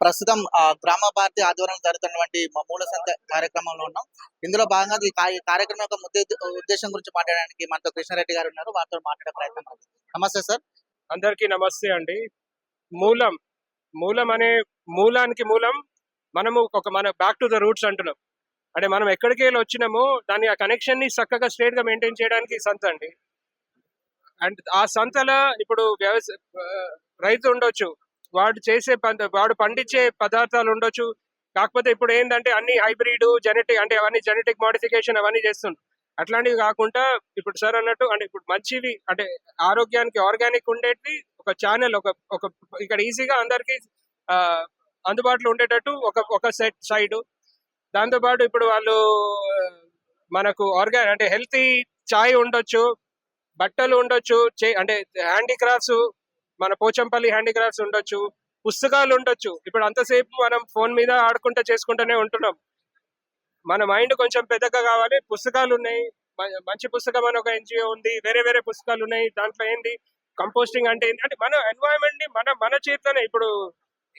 ప్రస్తుతం గ్రామ భారతి ఆధ్వర్యంలో జరుగుతున్నటువంటి మూల సంత కార్యక్రమంలో ఉన్నాం. ఇందులో భాగంగా ఈ కార్యక్రమం యొక్క ఉద్దేశం గురించి మాట్లాడడానికి మనతో కృష్ణారెడ్డి గారు ఉన్నారు. వారితో మాట్లాడే ప్రయత్నం చేద్దాం. నమస్తే సార్. అందరికీ నమస్తే అండి. మూలం మూలం అనే మూలానికి మూలం మనము మన బ్యాక్ టు ద రూట్స్ అంటున్నాం. అంటే మనం ఎక్కడికి వెళ్ళి వచ్చినామో దాన్ని ఆ కనెక్షన్ ని చక్కగా స్ట్రేట్ గా మెయింటైన్ చేయడానికి సంత అండి. అండ్ ఆ సంతలో ఇప్పుడు రైతు ఉండొచ్చు, వాడు పండించే పదార్థాలు ఉండొచ్చు. కాకపోతే ఇప్పుడు ఏంటంటే అన్ని హైబ్రిడ్ జెనెటిక్, అంటే అవన్నీ జెనెటిక్ మోడిఫికేషన్ అవన్నీ చేస్తుండ్రు. అట్లాంటివి కాకుండా ఇప్పుడు సార్ అన్నట్టు అంటే ఇప్పుడు మంచివి, అంటే ఆరోగ్యానికి ఆర్గానిక్ ఉండేటి ఒక ఛానల్, ఒక ఇక్కడ ఈజీగా అందరికి అందుబాటులో ఉండేటట్టు ఒక సెట్ సైడ్. దాంతోపాటు ఇప్పుడు వాళ్ళు మనకు అంటే హెల్తీ చాయ్ ఉండొచ్చు, బట్టలు ఉండొచ్చు, అంటే హ్యాండీక్రాఫ్ట్స్, మన పోచంపల్లి హ్యాండీక్రాఫ్ట్స్ ఉండొచ్చు, పుస్తకాలు ఉండొచ్చు. ఇప్పుడు అంతసేపు మనం ఫోన్ మీద ఆడుకుంటూ చేసుకుంటూనే ఉంటున్నాం. మన మైండ్ కొంచెం పెద్దగా కావాలి. పుస్తకాలు ఉన్నాయి, మంచి పుస్తకం అని ఒక ఎన్జిఓ ఉంది, వేరే వేరే పుస్తకాలు ఉన్నాయి. దాంట్లో ఏంటి కంపోస్టింగ్ అంటే ఏంటి, అంటే మన ఎన్వైరన్మెంట్ ని మన చేతిలోనే.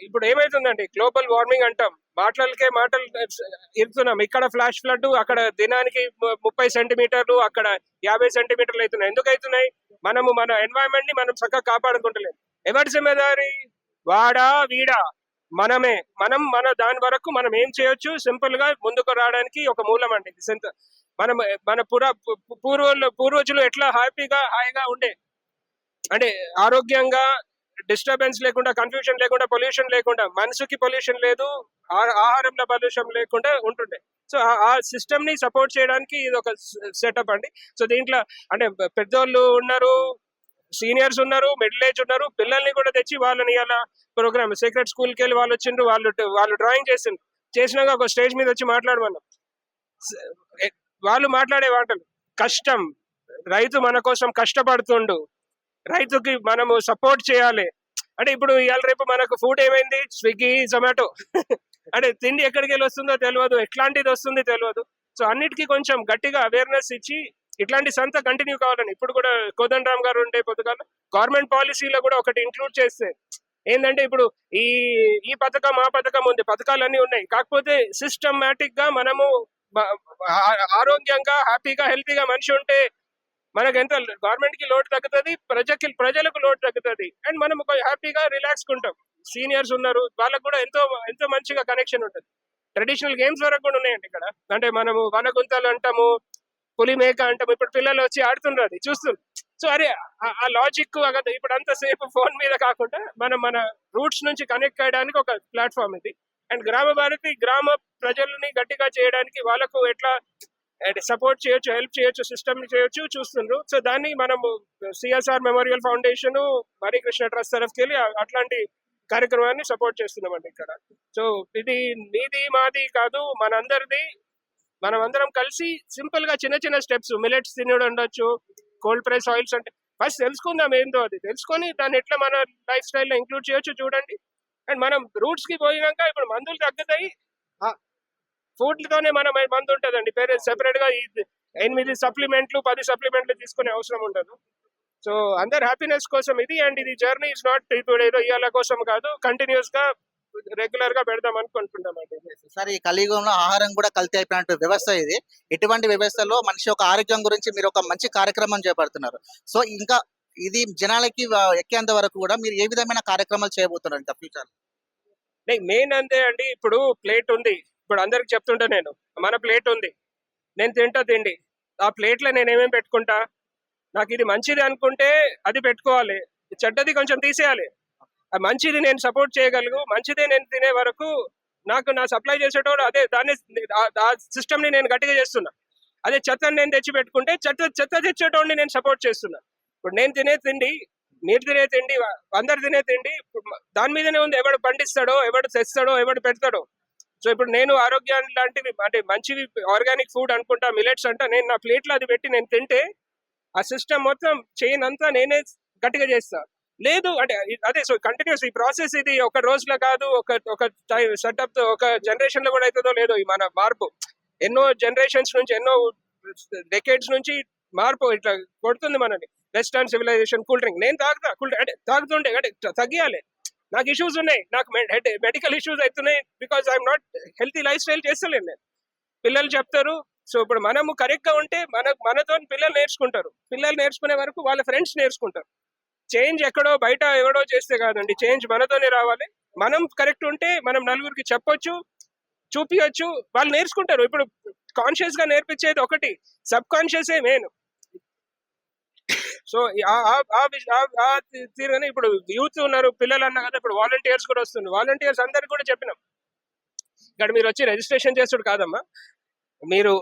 ఇప్పుడు ఏమైతుందండి, గ్లోబల్ వార్మింగ్ అంటాం, మాటలు ఇస్తున్నాం. ఇక్కడ ఫ్లాష్ ఫ్లడ్, అక్కడ దినానికి 30 సెంటీమీటర్లు, అక్కడ 50 సెంటీమీటర్లు అవుతున్నాయి. ఎందుకు అవుతున్నాయి? మన ఎన్వైరన్మెంట్ ని మనం చక్కగా కాపాడుకుంటలేం. ఎవరి జిమ్మేదారి? వాడా వీడా? మనమే. మన దాని వరకు మనం ఏం చేయొచ్చు, సింపుల్ గా ముందుకు రావడానికి ఒక మూలం అండి. మన పూర్వజులు ఎట్లా హాయిగా ఉండే, అంటే ఆరోగ్యంగా, డిస్టర్బెన్స్ లేకుండా, కన్ఫ్యూజన్ లేకుండా, పొల్యూషన్ లేకుండా, మనసుకి పొల్యూషన్ లేదు, ఆహారంలో పొల్యూషన్ లేకుండా ఉంటుండే. సో ఆ సిస్టమ్ ని సపోర్ట్ చేయడానికి ఇది ఒక సెటప్ అండి. సో దీంట్లో అంటే పెద్దోళ్ళు ఉన్నారు, సీనియర్స్ ఉన్నారు, మిడిల్ ఏజ్ ఉన్నారు, పిల్లల్ని కూడా తెచ్చి వాళ్ళని ఇలా ప్రోగ్రామ్ సీక్రెట్ స్కూల్కి వెళ్ళి వాళ్ళు వచ్చిండ్రు, వాళ్ళు డ్రాయింగ్ చేసినాక ఒక స్టేజ్ మీద వచ్చి మాట్లాడమన్నాం. వాళ్ళు మాట్లాడే మాటలు కష్టం, రైతు మన కోసం కష్టపడుతుండు, రైతుకి మనము సపోర్ట్ చేయాలి. అంటే ఇప్పుడు ఇవాళ రేపు మనకు ఫుడ్ ఏమైంది, స్విగ్గీ, జొమాటో. అంటే తిండి ఎక్కడికి వెళ్ళి వస్తుందో తెలియదు, ఎట్లాంటిది వస్తుంది తెలియదు. సో అన్నిటికీ కొంచెం గట్టిగా అవేర్నెస్ ఇచ్చి ఇట్లాంటి సంత కంటిన్యూ కావాలని ఇప్పుడు కూడా కోదండరామ్ గారు ఉండే పొద్దుగాల గవర్నమెంట్ పాలసీలో కూడా ఒకటి ఇంక్లూడ్ చేస్తే ఏంటంటే, ఇప్పుడు ఈ పథకం ఆ పథకం ఉంది, పథకాలన్నీ ఉన్నాయి. కాకపోతే సిస్టమాటిక్ గా మనము ఆరోగ్యంగా, హ్యాపీగా, హెల్తీగా మనిషి ఉంటే మనకు ఎంత గవర్నమెంట్ కి లోడ్ తగ్గుతుంది, ప్రజలకు లోడ్ తగ్గుతుంది, అండ్ మనం హ్యాపీగా రిలాక్స్ ఉంటాం. సీనియర్స్ ఉన్నారు, వాళ్ళకు కూడా ఎంతో మంచిగా కనెక్షన్ ఉంటుంది. ట్రెడిషనల్ గేమ్స్ వరకు కూడా ఉన్నాయండి ఇక్కడ. అంటే మనము వనగుంతలు అంటాము, పులి మేక అంటాము. ఇప్పుడు పిల్లలు వచ్చి ఆడుతుండ్రు, అది చూస్తున్నారు. సో అరే ఆ లాజిక్ ఇప్పుడు అంతసేపు ఫోన్ మీద కాకుండా మన రూట్స్ నుంచి కనెక్ట్ అయ్యడానికి ఒక ప్లాట్ఫామ్ ఇది. అండ్ గ్రామ భారతి గ్రామ ప్రజల్ని గట్టిగా చేయడానికి వాళ్ళకు ఎట్లా సపోర్ట్ చేయొచ్చు, హెల్ప్ చేయొచ్చు, సిస్టమ్ చేయొచ్చు చూస్తుండ్రు. సో దాన్ని మనము సిఎస్ఆర్ మెమోరియల్ ఫౌండేషన్, మరికృష్ణ ట్రస్ట్ తరఫుకి వెళ్ళి అట్లాంటి కార్యక్రమాన్ని సపోర్ట్ చేస్తున్నామండి ఇక్కడ. సో ఇది నీది మాది కాదు, మనందరిది. మనం అందరం కలిసి సింపుల్ గా చిన్న చిన్న స్టెప్స్, మిలెట్స్ తినడం ఉండొచ్చు, కోల్డ్ ప్రెస్ ఆయిల్స్, అంటే ఫస్ట్ తెలుసుకుందాం ఏందో, అది తెలుసుకొని దాన్ని ఎట్లా మన లైఫ్ స్టైల్లో ఇంక్లూడ్ చేయొచ్చు చూడండి. అండ్ మనం రూట్స్ కి పోయినాక ఇప్పుడు మందులు తగ్గుతాయి, ఫుడ్ తోనే మనం మందు ఉంటుందండి. సెపరేట్ గా 8 సప్లిమెంట్లు 10 సప్లిమెంట్లు తీసుకునే అవసరం ఉండదు. సో అందరు హ్యాపీనెస్ కోసం ఇది. అండ్ ఇది జర్నీ ఇస్ నాట్ ఇప్పుడు ఏదో ఇవాళ కోసం కాదు, కంటిన్యూస్ గా రెగ్యులర్ గా పెడదాం అనుకుంటున్నామండి. సార్, ఈ కలియుగంలో ఆహారం కూడా కల్తీ అయిపోయినట్టు వ్యవస్థ ఇది. ఇటువంటి వ్యవస్థలో మనిషి యొక్క ఆరోగ్యం గురించి మీరు ఒక మంచి కార్యక్రమం చేపడుతున్నారు. సో ఇంకా ఇది జనాలకి ఎక్కేంత వరకు కూడా మీరు ఏ విధమైన కార్యక్రమాలు చేయబోతున్నారు ఇంకా ఫ్యూచర్? మెయిన్ అంతే అండి. ఇప్పుడు ప్లేట్ ఉంది, ఇప్పుడు అందరికి చెప్తుంటా నేను, మన ప్లేట్ ఉంది, నేను తింటా తిండి, ఆ ప్లేట్లో నేను ఏమేమి పెట్టుకుంటా, నాకు ఇది మంచిది అనుకుంటే అది పెట్టుకోవాలి, చెడ్డది కొంచెం తీసేయాలి. మంచిది నేను సపోర్ట్ చేయగలను, మంచిదే నేను తినే వరకు నాకు నా సప్లై చేసేటోడు అదే దాన్ని ఆ సిస్టమ్ ని నేను గట్టిగా చేస్తున్నా. అదే చెత్తని నేను తెచ్చి పెట్టుకుంటే చెత్త తెచ్చేటోడిని నేను సపోర్ట్ చేస్తున్నా. ఇప్పుడు నేను తినే తిండి, మీరు తినే తిండి, అందరు తినే తిండి దాని మీదనే ఉంది. ఎవడు పండిస్తాడో, ఎవడు తెస్తాడో, ఎవడు పెడతాడో. సో ఇప్పుడు నేను ఆరోగ్యాన్ని లాంటివి, అంటే మంచివి ఆర్గానిక్ ఫుడ్ అనుకుంటా, మిలెట్స్ అంటా, నేను నా ప్లేట్లో అది పెట్టి నేను తింటే ఆ సిస్టమ్ మొత్తం చైన్ అంతా నేనే గట్టిగా చేస్తా. లేదు అంటే అదే. సో కంటిన్యూస్ ఈ ప్రాసెస్, ఇది ఒక రోజులో కాదు, ఒక సెటప్ తో ఒక జనరేషన్ లో కూడా అవుతుందో లేదో ఈ మన మార్పు. ఎన్నో జనరేషన్స్ నుంచి, ఎన్నో డెకేడ్స్ నుంచి మార్పు ఇట్లా కొడుతుంది మనని. వెస్టర్న్ సివిలైజేషన్, కూల్ డ్రింక్ నేను తాగుతుండే, అంటే తగ్గియాలి. నాకు ఇష్యూస్ ఉన్నాయి, నాకు మెడికల్ ఇష్యూస్ అవుతున్నాయి, because I'm not healthy lifestyle చేస్తలేను నేను. పిల్లలు చెప్తారు. సో ఇప్పుడు మనము కరెక్ట్ గా ఉంటే మనతో పిల్లలు నేర్చుకుంటారు. పిల్లలు నేర్చుకునే వరకు వాళ్ళ ఫ్రెండ్స్ నేర్చుకుంటారు. చేంజ్ ఎక్కడో బయట ఎవడో చేస్తే కాదండి, చేంజ్ మనతోనే రావాలి. మనం కరెక్ట్ ఉంటే మనం నలుగురికి చెప్పొచ్చు, చూపించచ్చు, వాళ్ళు నేర్చుకుంటారు. ఇప్పుడు కాన్షియస్ గా నేర్పించేది ఒకటి, సబ్ కాన్షియస్ మెయిన్. సో తీరుగానే ఇప్పుడు యూత్ ఉన్నారు, పిల్లలు అన్నా కదా, ఇప్పుడు వాలంటీర్స్ కూడా వస్తుంది. వాలంటీర్స్ అందరికి కూడా చెప్పినాం, ఇక్కడ మీరు వచ్చి రిజిస్ట్రేషన్ చేస్తుడు కాదమ్మా, మీరు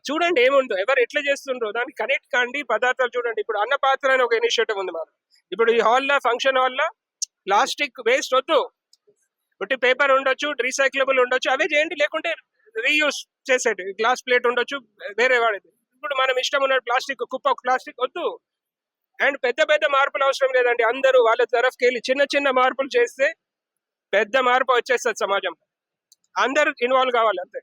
చూడండి ఏముందో, ఎవరు ఎట్లా చేస్తుండ్రో దానికి కనెక్ట్ కాండి, పదార్థాలు చూడండి. ఇప్పుడు అన్న పాత్ర అని ఒక ఇనిషియేటివ్ ఉంది మనం. ఇప్పుడు ఈ హాల్లో ఫంక్షన్ హాల్లో ప్లాస్టిక్ వేస్ట్ వద్దు, ఒకటి పేపర్ ఉండొచ్చు, రీసైక్లబుల్ ఉండొచ్చు, అవే చేయండి. లేకుంటే రీయూస్ చేసేది గ్లాస్ ప్లేట్ ఉండొచ్చు, వేరే వాడేది. ఇప్పుడు మనం ఇష్టం ఉన్న ప్లాస్టిక్ కుప్ప ప్లాస్టిక్ వద్దు. అండ్ పెద్ద పెద్ద మార్పులు అవసరం లేదండి, అందరూ వాళ్ళ తరఫుకి వెళ్ళి చిన్న చిన్న మార్పులు చేస్తే పెద్ద మార్పు వచ్చేస్తుంది సమాజం. అందరూ ఇన్వాల్వ్ కావాలి అంతే.